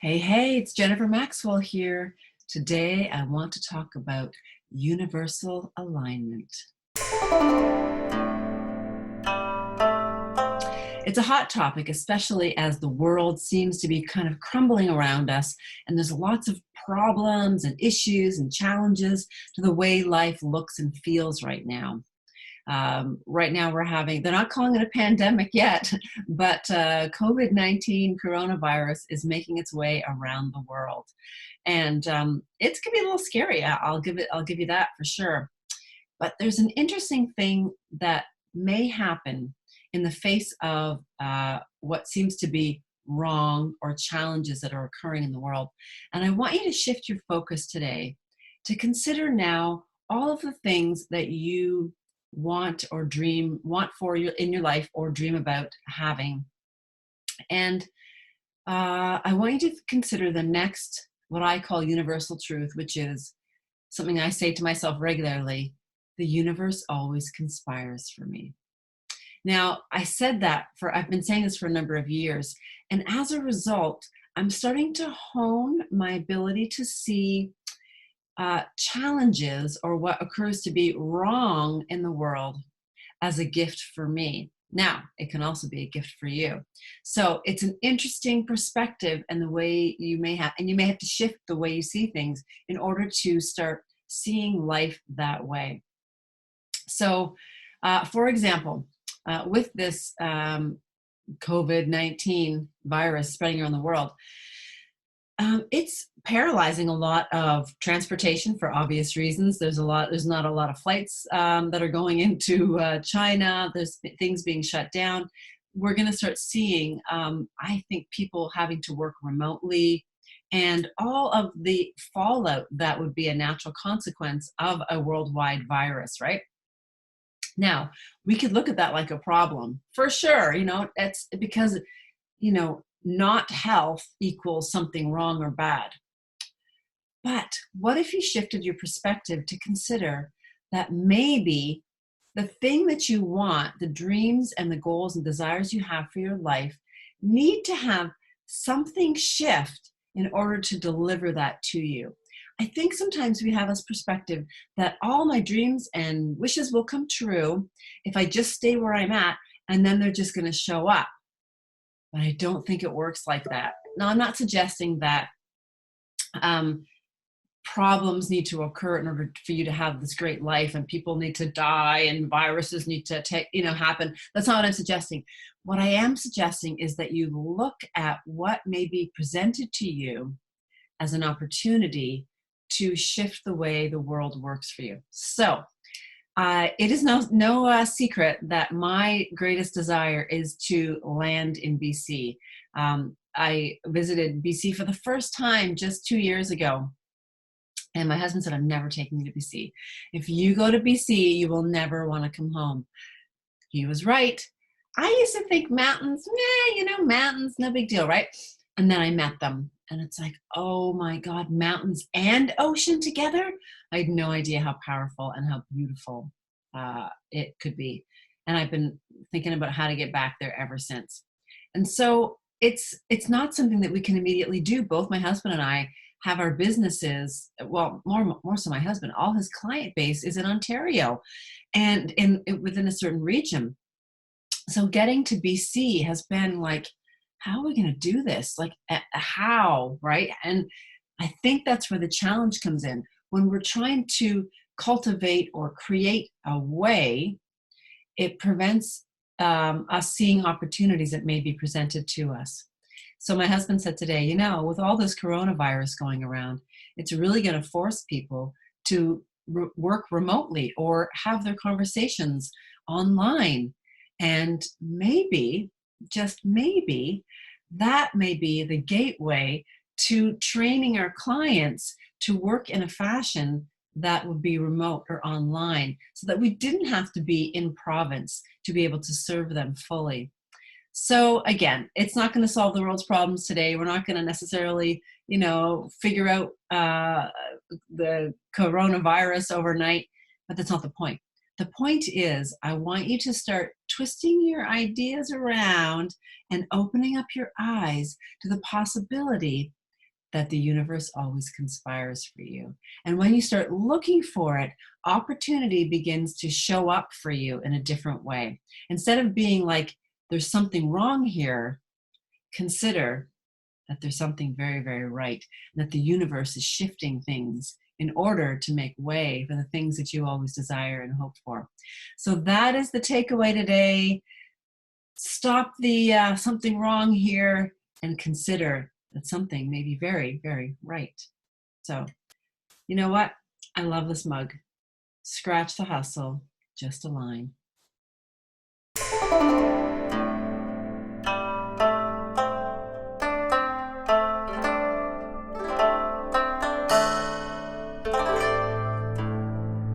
Hey, it's Jennifer Maxwell here. Today I want to talk about universal alignment. It's a hot topic, especially as the world seems to be kind of crumbling around us, and there's lots of problems and issues and challenges to the way life looks and feels right now. Right now they're not calling it a pandemic yet, but COVID-19 coronavirus is making its way around the world. And it's gonna be a little scary. I'll give you that for sure. But there's an interesting thing that may happen in the face of what seems to be wrong or challenges that are occurring in the world. And I want you to shift your focus today to consider now all of the things that you want for your in your life or dream about having. And I want you to consider the next, what I call universal truth, which is something I say to myself regularly: the universe always conspires for me. Now, I've been saying this for a number of years, and as a result, I'm starting to hone my ability to see challenges or what occurs to be wrong in the world as a gift for me. Now, it can also be a gift for you. So it's an interesting perspective, and the way you may have to shift the way you see things in order to start seeing life that way. So, for example, with this COVID-19 virus spreading around the world, it's paralyzing a lot of transportation for obvious reasons. There's not a lot of flights that are going into China. There's things being shut down. We're going to start seeing, I think, people having to work remotely, and all of the fallout that would be a natural consequence of a worldwide virus, right? Now, we could look at that like a problem for sure. It's because, not health equals something wrong or bad. But what if you shifted your perspective to consider that maybe the thing that you want, the dreams and the goals and desires you have for your life, need to have something shift in order to deliver that to you? I think sometimes we have this perspective that all my dreams and wishes will come true if I just stay where I'm at, and then they're just going to show up. But I don't think it works like that. Now, I'm not suggesting that problems need to occur in order for you to have this great life, and people need to die, and viruses need to happen. That's not what I'm suggesting. What I am suggesting is that you look at what may be presented to you as an opportunity to shift the way the world works for you. So, it is no secret that my greatest desire is to land in BC. I visited BC for the first time just 2 years ago, and my husband said, "I'm never taking you to BC. If you go to BC, you will never want to come home." He was right. I used to think mountains, mountains, no big deal, right? And then I met them, and it's like, oh my God, mountains and ocean together? I had no idea how powerful and how beautiful it could be. And I've been thinking about how to get back there ever since. And so it's not something that we can immediately do. Both my husband and I have our businesses, well, more so my husband, all his client base is in Ontario and within a certain region. So getting to BC has been like, how are we going to do this? Like, how, right? And I think that's where the challenge comes in. When we're trying to cultivate or create a way, it prevents us seeing opportunities that may be presented to us. So my husband said today, with all this coronavirus going around, it's really going to force people to work remotely or have their conversations online. And maybe, just maybe, that may be the gateway to training our clients to work in a fashion that would be remote or online, so that we didn't have to be in province to be able to serve them fully. So again, it's not going to solve the world's problems today. We're not going to necessarily, figure out the coronavirus overnight, but that's not the point. The point is, I want you to start twisting your ideas around and opening up your eyes to the possibility that the universe always conspires for you. And when you start looking for it, opportunity begins to show up for you in a different way. Instead of being like, there's something wrong here, consider that there's something very, very right, and that the universe is shifting things in order to make way for the things that you always desire and hope for. So that is the takeaway today. Stop the something wrong here and consider that something may be very, very right. So, you know what? I love this mug. Scratch the hustle, just a line.